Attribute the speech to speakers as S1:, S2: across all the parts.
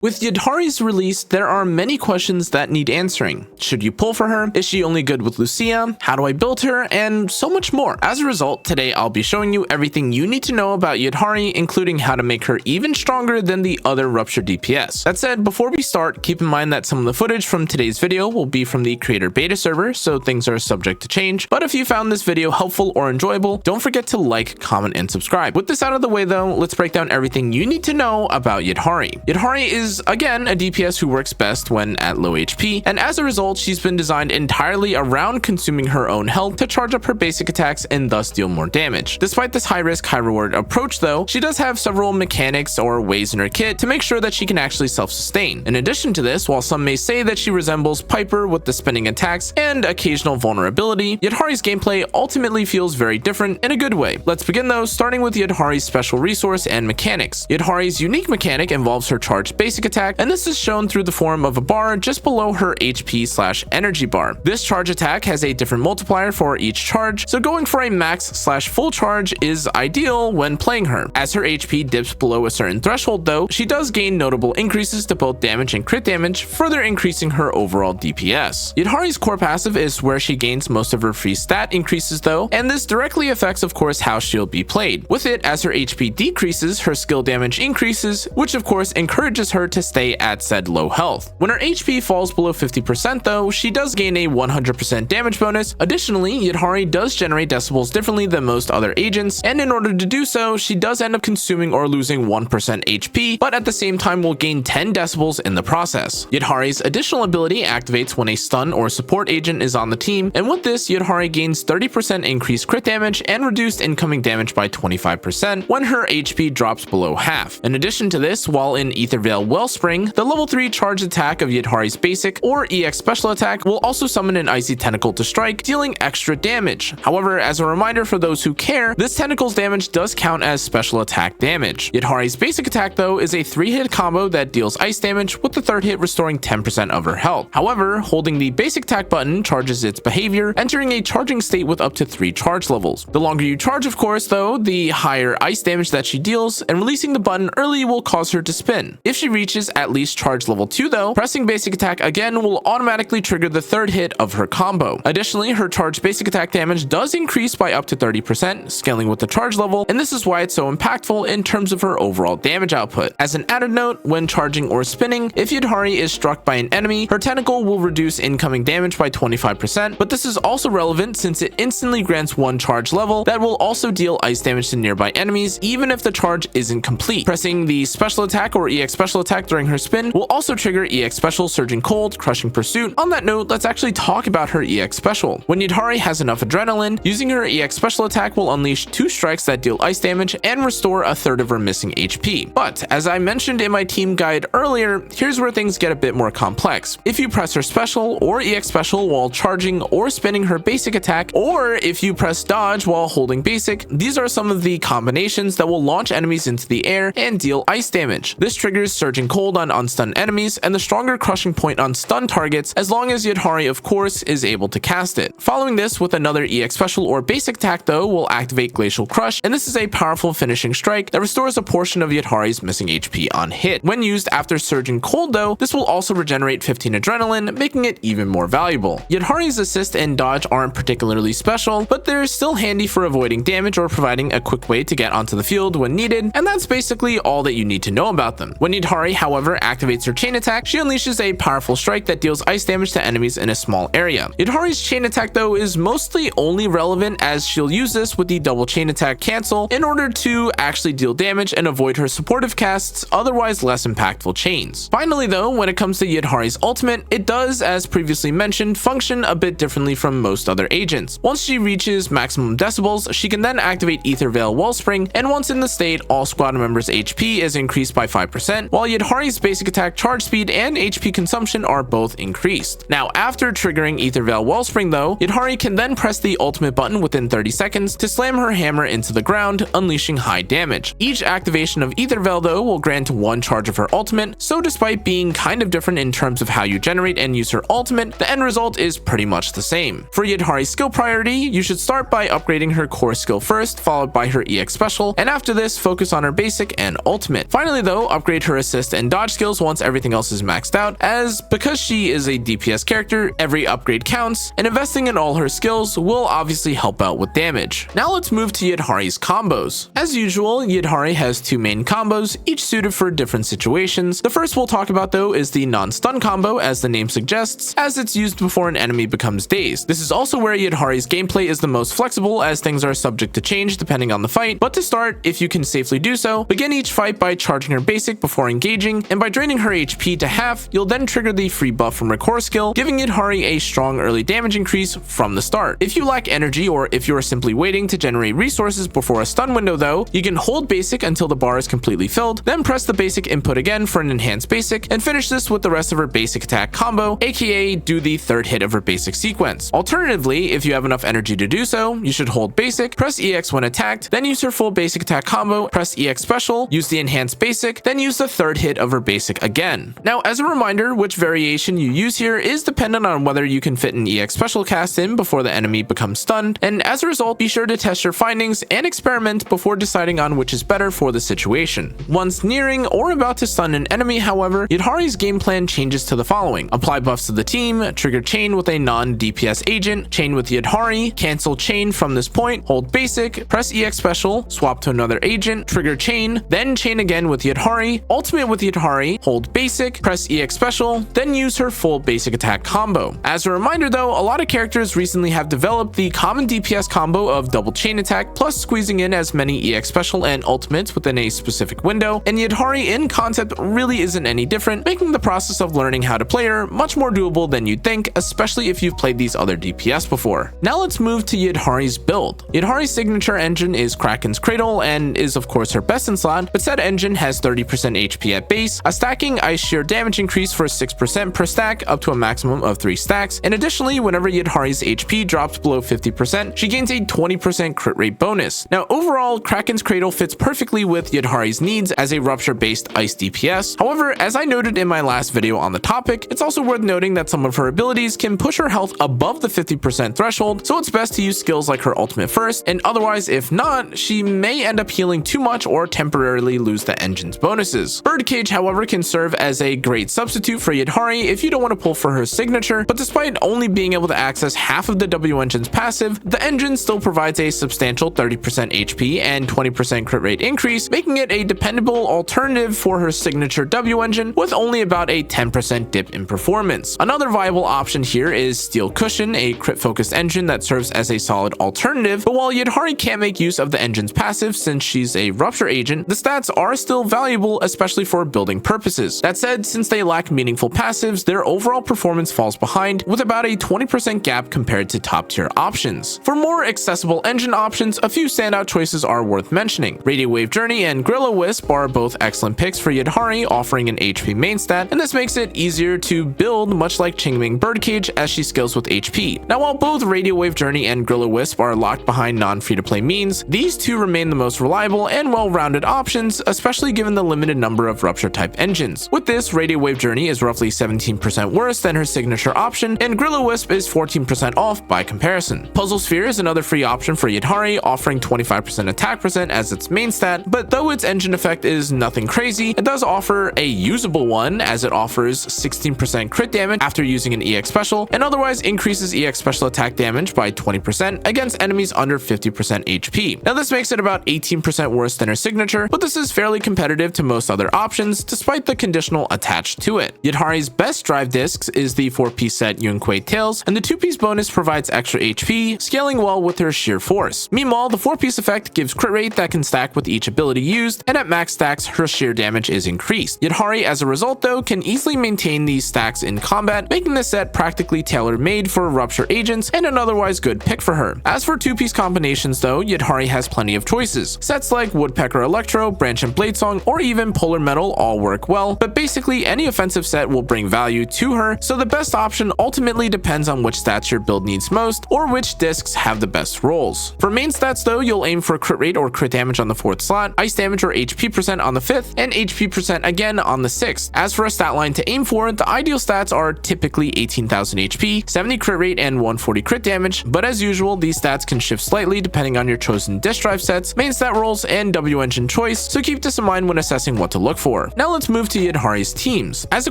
S1: With Yidhari's release, there are many questions that need answering. Should you pull for her? Is she only good with Lucia? How do I build her? And so much more. As a result, today I'll be showing you everything you need to know about Yidhari, including how to make her even stronger than the other RUPTURE DPS. That said, before we start, keep in mind that some of the footage from today's video will be from the creator beta server, so things are subject to change. But if you found this video helpful or enjoyable, don't forget to like, comment, and subscribe. With this out of the way though, let's break down everything you need to know about Yidhari. Yidhari is again a DPS who works best when at low HP, and as a result she's been designed entirely around consuming her own health to charge up her basic attacks and thus deal more damage. Despite this high risk high reward approach though, she does have several mechanics or ways in her kit to make sure that she can actually self-sustain. In addition to this, while some may say that she resembles Piper with the spinning attacks and occasional vulnerability, Yidhari's gameplay ultimately feels very different in a good way. Let's begin though, starting with Yidhari's special resource and mechanics. Yidhari's unique mechanic involves her charged basic attack, and this is shown through the form of a bar just below her HP/energy bar. This charge attack has a different multiplier for each charge, so going for a max/full charge is ideal when playing her. As her HP dips below a certain threshold though, she does gain notable increases to both damage and crit damage, further increasing her overall DPS. Yidhari's core passive is where she gains most of her free stat increases though, and this directly affects of course how she'll be played. With it, as her HP decreases, her skill damage increases, which of course encourages her to stay at said low health. When her HP falls below 50% though, she does gain a 100% damage bonus. Additionally, Yidhari does generate decibels differently than most other agents, and in order to do so, she does end up consuming or losing 1% HP, but at the same time will gain 10 decibels in the process. Yidhari's additional ability activates when a stun or support agent is on the team, and with this, Yidhari gains 30% increased crit damage and reduced incoming damage by 25% when her HP drops below half. In addition to this, while in Aether Veil Wellspring, the level 3 charge attack of Yidhari's basic or EX special attack will also summon an icy tentacle to strike, dealing extra damage. However, as a reminder for those who care, this tentacle's damage does count as special attack damage. Yidhari's basic attack though is a 3-hit combo that deals ice damage, with the 3rd hit restoring 10% of her health. However, holding the basic attack button charges its behavior, entering a charging state with up to 3 charge levels. The longer you charge of course though, the higher ice damage that she deals, and releasing the button early will cause her to spin. If she reaches at least charge level 2 though, pressing basic attack again will automatically trigger the 3rd hit of her combo. Additionally, her charged basic attack damage does increase by up to 30%, scaling with the charge level, and this is why it's so impactful in terms of her overall damage output. As an added note, when charging or spinning, if Yidhari is struck by an enemy, her tentacle will reduce incoming damage by 25%, but this is also relevant since it instantly grants 1 charge level that will also deal ice damage to nearby enemies even if the charge isn't complete. Pressing the special attack or EX special attack during her spin will also trigger EX special Surging Cold, Crushing Pursuit. On that note, let's actually talk about her EX special. When Yidhari has enough adrenaline, using her EX special attack will unleash 2 strikes that deal ice damage and restore a 1/3 of her missing HP. But as I mentioned in my team guide earlier, here's where things get a bit more complex. If you press her special or EX special while charging or spinning her basic attack, or if you press dodge while holding basic, these are some of the combinations that will launch enemies into the air and deal ice damage. This triggers Surging Cold on unstunned enemies and the stronger crushing point on stun targets, as long as Yidhari of course is able to cast it. Following this with another EX special or basic attack though will activate Glacial Crush, and this is a powerful finishing strike that restores a portion of Yidhari's missing HP on hit. When used after Surging Cold though, this will also regenerate 15 adrenaline, making it even more valuable. Yidhari's assist and dodge aren't particularly special, but they're still handy for avoiding damage or providing a quick way to get onto the field when needed, and that's basically all that you need to know about them. When Yidhari however activates her chain attack, she unleashes a powerful strike that deals ice damage to enemies in a small area. Yidhari's chain attack though is mostly only relevant as she'll use this with the double chain attack cancel in order to actually deal damage and avoid her supportive casts, otherwise less impactful chains. Finally though, when it comes to Yidhari's ultimate, it does, as previously mentioned, function a bit differently from most other agents. Once she reaches maximum decibels, she can then activate Aether Veil Wellspring, and once in the state, all squad members' HP is increased by 5%, while Yidhari's basic attack charge speed and HP consumption are both increased. Now, after triggering Aether Veil Wellspring though, Yidhari can then press the ultimate button within 30 seconds to slam her hammer into the ground, unleashing high damage. Each activation of Aether Veil though will grant 1 charge of her ultimate, so despite being kind of different in terms of how you generate and use her ultimate, the end result is pretty much the same. For Yidhari's skill priority, you should start by upgrading her core skill first, followed by her EX special, and after this, focus on her basic and ultimate. Finally though, upgrade her assist burst and dodge skills once everything else is maxed out, as because she is a DPS character, every upgrade counts, and investing in all her skills will obviously help out with damage. Now let's move to Yidhari's combos. As usual, Yidhari has two main combos, each suited for different situations. The first we'll talk about though is the non-stun combo, as the name suggests, as it's used before an enemy becomes dazed. This is also where Yidhari's gameplay is the most flexible, as things are subject to change depending on the fight. But to start, if you can safely do so, begin each fight by charging her basic before engaging, and by draining her HP to half, you'll then trigger the free buff from her core skill, giving Yidhari a strong early damage increase from the start. If you lack energy, or if you are simply waiting to generate resources before a stun window though, you can hold basic until the bar is completely filled, then press the basic input again for an enhanced basic, and finish this with the rest of her basic attack combo, aka do the third hit of her basic sequence. Alternatively, if you have enough energy to do so, you should hold basic, press EX when attacked, then use her full basic attack combo, press EX special, use the enhanced basic, then use the third hit of her basic again. Now, as a reminder, which variation you use here is dependent on whether you can fit an EX special cast in before the enemy becomes stunned, and as a result, be sure to test your findings and experiment before deciding on which is better for the situation. Once nearing or about to stun an enemy, however, Yidhari's game plan changes to the following: apply buffs to the team, trigger chain with a non-DPS agent, chain with Yidhari, cancel chain from this point, hold basic, press EX special, swap to another agent, trigger chain, then chain again with Yidhari, ultimate with Yidhari, hold basic, press EX special, then use her full basic attack combo. As a reminder though, a lot of characters recently have developed the common DPS combo of double chain attack plus squeezing in as many EX special and ultimates within a specific window, and Yidhari in concept really isn't any different, making the process of learning how to play her much more doable than you'd think, especially if you've played these other DPS before. Now let's move to Yidhari's build. Yidhari's signature engine is Kraken's Cradle and is of course her best in slot, but said engine has 30% HP at base, a stacking ice shear damage increase for 6% per stack up to a maximum of 3 stacks, and additionally whenever Yidhari's HP drops below 50%, she gains a 20% crit rate bonus. Now overall, Kraken's Cradle fits perfectly with Yidhari's needs as a Rupture based ice DPS. However, as I noted in my last video on the topic, it's also worth noting that some of her abilities can push her health above the 50% threshold, so it's best to use skills like her ultimate first, and otherwise if not, she may end up healing too much or temporarily lose the engine's bonuses. Birdcage, however, can serve as a great substitute for Yidhari if you don't want to pull for her signature, but despite only being able to access half of the W engine's passive, the engine still provides a substantial 30% HP and 20% crit rate increase, making it a dependable alternative for her signature W engine with only about a 10% dip in performance. Another viable option here is Steel Cushion, a crit focused engine that serves as a solid alternative, but while Yidhari can't make use of the engine's passive since she's a Rupture agent, the stats are still valuable, especially for building purposes. That said, since they lack meaningful passives, their overall performance falls behind with about a 20% gap compared to top tier options. For more accessible engine options, a few standout choices are worth mentioning. Radio Wave Journey and Gorilla Wisp are both excellent picks for Yidhari, offering an HP main stat, and this makes it easier to build, much like Qingming Birdcage, as she scales with HP. Now while both Radio Wave Journey and Gorilla Wisp are locked behind non-free-to-play means, these two remain the most reliable and well-rounded options, especially given the limited number of Rupture type engines. With this, Radio Wave Journey is roughly 17% worse than her signature option, and Gorilla Wisp is 14% off by comparison. Puzzle Sphere is another free option for Yidhari, offering 25% attack percent as its main stat, but though its engine effect is nothing crazy, it does offer a usable one, as it offers 16% crit damage after using an EX special, and otherwise increases EX special attack damage by 20% against enemies under 50% HP. Now this makes it about 18% worse than her signature, but this is fairly competitive to most other options despite the conditional attached to it. Yidhari's best drive discs is the 4-piece set Yunquei Tails, and the 2-piece bonus provides extra HP, scaling well with her sheer force. Meanwhile, the 4-piece effect gives crit rate that can stack with each ability used, and at max stacks, her sheer damage is increased. Yidhari, as a result though, can easily maintain these stacks in combat, making this set practically tailor-made for Rupture agents and an otherwise good pick for her. As for 2-piece combinations though, Yidhari has plenty of choices. Sets like Woodpecker Electro, Branch and Bladesong, or even Polar Metal all work well, but basically any offensive set will bring value to her, so the best option ultimately depends on which stats your build needs most or which discs have the best rolls. For main stats though, you'll aim for crit rate or crit damage on the 4th slot, ice damage or HP percent on the 5th, and HP percent again on the 6th. As for a stat line to aim for, the ideal stats are typically 18,000 HP, 70 crit rate, and 140 crit damage, but as usual, these stats can shift slightly depending on your chosen disk drive sets, main stat rolls, and W engine choice, so keep this in mind when assessing what to look for. floor. Now let's move to Yidhari's teams. As a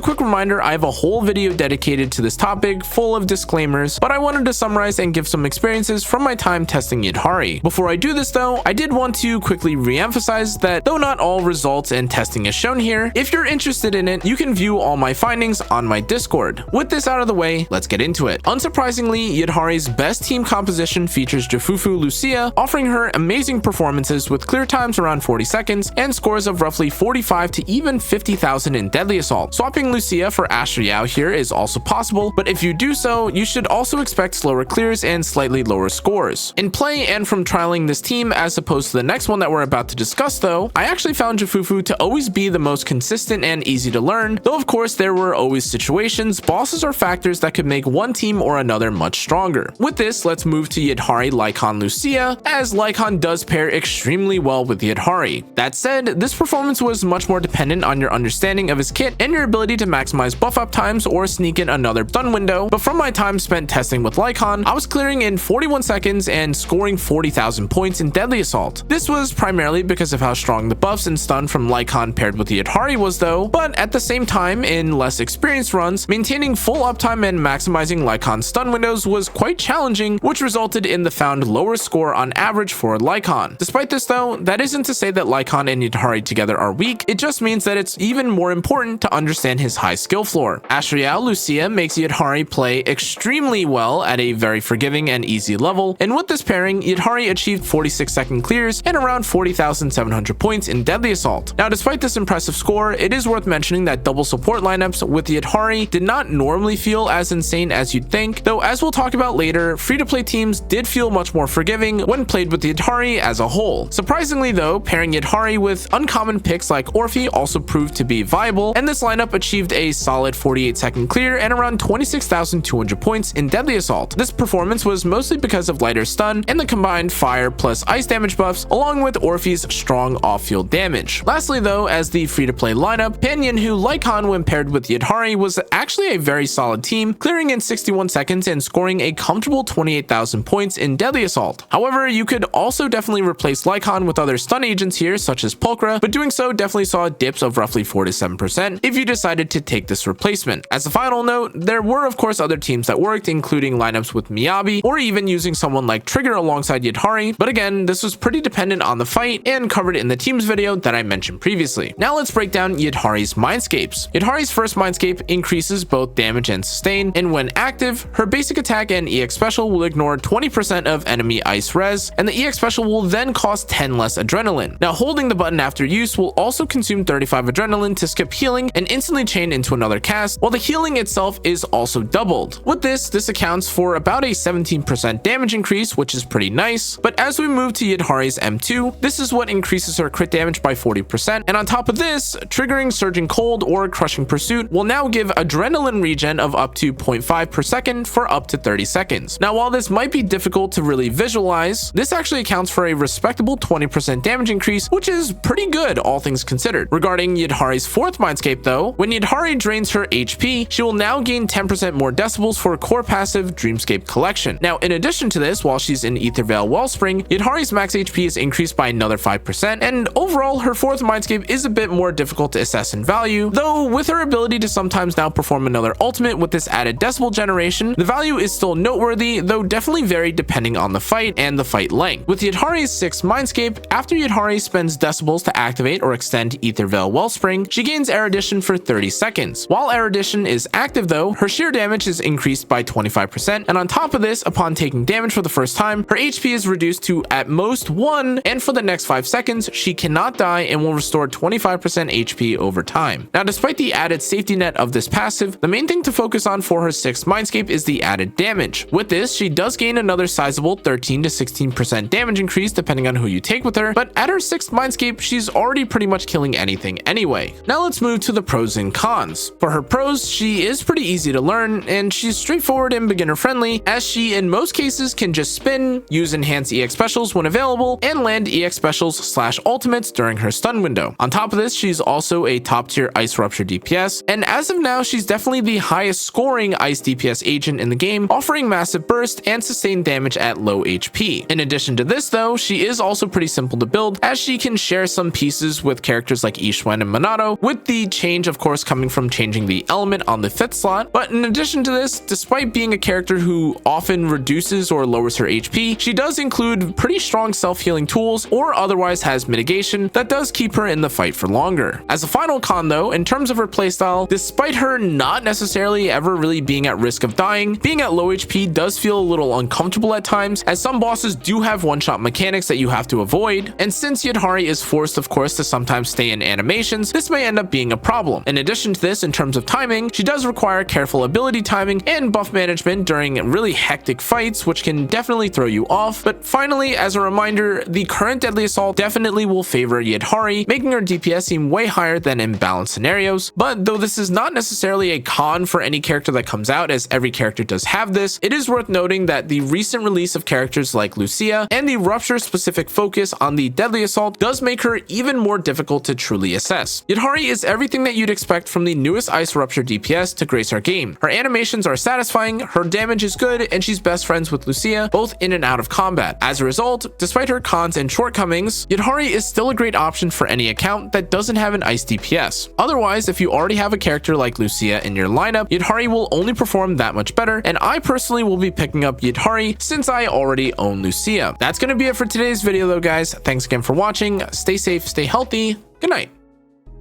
S1: quick reminder, I have a whole video dedicated to this topic full of disclaimers, but I wanted to summarize and give some experiences from my time testing Yidhari. Before I do this though, I did want to quickly re-emphasize that though not all results and testing is shown here, if you're interested in it, you can view all my findings on my Discord. With this out of the way, let's get into it. Unsurprisingly, Yidhari's best team composition features Jufufu Lucia, offering her amazing performances with clear times around 40 seconds and scores of roughly 45 to even 50,000 in Deadly Assault. Swapping Lucia for Asriel here is also possible, but if you do so, you should also expect slower clears and slightly lower scores. In play and from trialing this team as opposed to the next one that we're about to discuss though, I actually found Jufufu to always be the most consistent and easy to learn, though of course there were always situations, bosses or factors that could make one team or another much stronger. With this, let's move to Yidhari Lycan Lucia, as Lycan does pair extremely well with Yidhari. That said, this performance was much more dependent on your understanding of his kit and your ability to maximize buff up times or sneak in another stun window, but from my time spent testing with Lycan, I was clearing in 41 seconds and scoring 40,000 points in Deadly Assault. This was primarily because of how strong the buffs and stun from Lycan paired with Yidhari was though, but at the same time, in less experienced runs, maintaining full uptime and maximizing Lycan's stun windows was quite challenging, which resulted in the found lower score on average for Lycan. Despite this though, that isn't to say that Lycan and Yidhari together are weak, it just means that it's even more important to understand his high skill floor. Asriel Lucia makes Yidhari play extremely well at a very forgiving and easy level, and with this pairing, Yidhari achieved 46-second clears and around 40,700 points in Deadly Assault. Now despite this impressive score, it is worth mentioning that double support lineups with Yidhari did not normally feel as insane as you'd think, though as we'll talk about later, free-to-play teams did feel much more forgiving when played with Yidhari as a whole. Surprisingly though, pairing Yidhari with uncommon picks like Orphe also proved to be viable, and this lineup achieved a solid 48-second clear and around 26,200 points in Deadly Assault. This performance was mostly because of lighter stun and the combined fire plus ice damage buffs, along with Orphe's strong off-field damage. Lastly though, as the free-to-play lineup, Panyan-Hu Lycan when paired with Yidhari was actually a very solid team, clearing in 61 seconds and scoring a comfortable 28,000 points in Deadly Assault. However, you could also definitely replace Lycan with other stun agents here, such as Pulchra, but doing so definitely saw dips of roughly 4 to 7% if you decided to take this replacement. As a final note, there were of course other teams that worked, including lineups with Miyabi, or even using someone like Trigger alongside Yidhari, but again, this was pretty dependent on the fight and covered in the teams video that I mentioned previously. Now let's break down Yidhari's Mindscapes. Yidhari's first Mindscape increases both damage and sustain, and when active, her basic attack and EX special will ignore 20% of enemy ice res, and the EX special will then cost 10 less adrenaline. Now holding the button after use will also consume 35 adrenaline to skip healing and instantly chain into another cast, while the healing itself is also doubled. With this accounts for about a 17% damage increase, which is pretty nice, but as we move to Yidhari's M2, this is what increases her crit damage by 40%, and on top of this, triggering Surging Cold or Crushing Pursuit will now give adrenaline regen of up to 0.5 per second for up to 30 seconds. Now while this might be difficult to really visualize, this actually accounts for a respectable 20% damage increase, which is pretty good all things considered. Regarding Yidhari's fourth Mindscape though, when Yidhari drains her HP, she will now gain 10% more decibels for core passive Dreamscape Collection. Now in addition to this, while she's in Aetherveil Wellspring, Yidhari's max HP is increased by another 5%, and overall her fourth Mindscape is a bit more difficult to assess in value, though with her ability to sometimes now perform another ultimate with this added decibel generation, the value is still noteworthy, though definitely varied depending on the fight and the fight length. With Yidhari's sixth Mindscape, after Yidhari spends decibels to activate or extend Aetherveil Wellspring, she gains Erudition for 30 seconds. While Erudition is active though, her sheer damage is increased by 25%, and on top of this, upon taking damage for the first time, her HP is reduced to at most 1, and for the next 5 seconds, she cannot die and will restore 25% HP over time. Now despite the added safety net of this passive, the main thing to focus on for her sixth Mindscape is the added damage. With this, she does gain another sizable 13 to 16% damage increase depending on who you take with her, but at her sixth Mindscape, she's already pretty much killing anything anyway. Now let's move to the pros and cons. For her pros, she is pretty easy to learn, and she's straightforward and beginner friendly, as she in most cases can just spin, use enhanced EX specials when available, and land EX specials / ultimates during her stun window. On top of this, she's also a top tier Ice Rupture DPS, and as of now, she's definitely the highest scoring Ice DPS agent in the game, offering massive burst and sustained damage at low HP. In addition to this though, she is also pretty simple to build, as she can share some pieces with characters like Yi Schwen and Monado, with the change of course coming from changing the element on the 5th slot. But in addition to this, despite being a character who often reduces or lowers her HP, she does include pretty strong self-healing tools or otherwise has mitigation that does keep her in the fight for longer. As a final con though, in terms of her playstyle, despite her not necessarily ever really being at risk of dying, being at low HP does feel a little uncomfortable at times, as some bosses do have one-shot mechanics that you have to avoid, and since Yidhari is forced of course to sometimes stay in animations, this may end up being a problem. In addition to this, in terms of timing, she does require careful ability timing and buff management during really hectic fights, which can definitely throw you off. But finally, as a reminder, the current Deadly Assault definitely will favor Yidhari, making her DPS seem way higher than in balanced scenarios. But though this is not necessarily a con for any character that comes out, as every character does have this, it is worth noting that the recent release of characters like Lucia and the Rupture specific focus on the Deadly Assault does make her even more difficult to truly assess. Yidhari is everything that you'd expect from the newest Ice Rupture DPS to grace our game. Her animations are satisfying, her damage is good, and she's best friends with Lucia, both in and out of combat. As a result, despite her cons and shortcomings, Yidhari is still a great option for any account that doesn't have an Ice DPS. Otherwise, if you already have a character like Lucia in your lineup, Yidhari will only perform that much better, and I personally will be picking up Yidhari since I already own Lucia. That's going to be it for today's video though, guys. Thanks again for watching. Stay safe, stay healthy. Good night.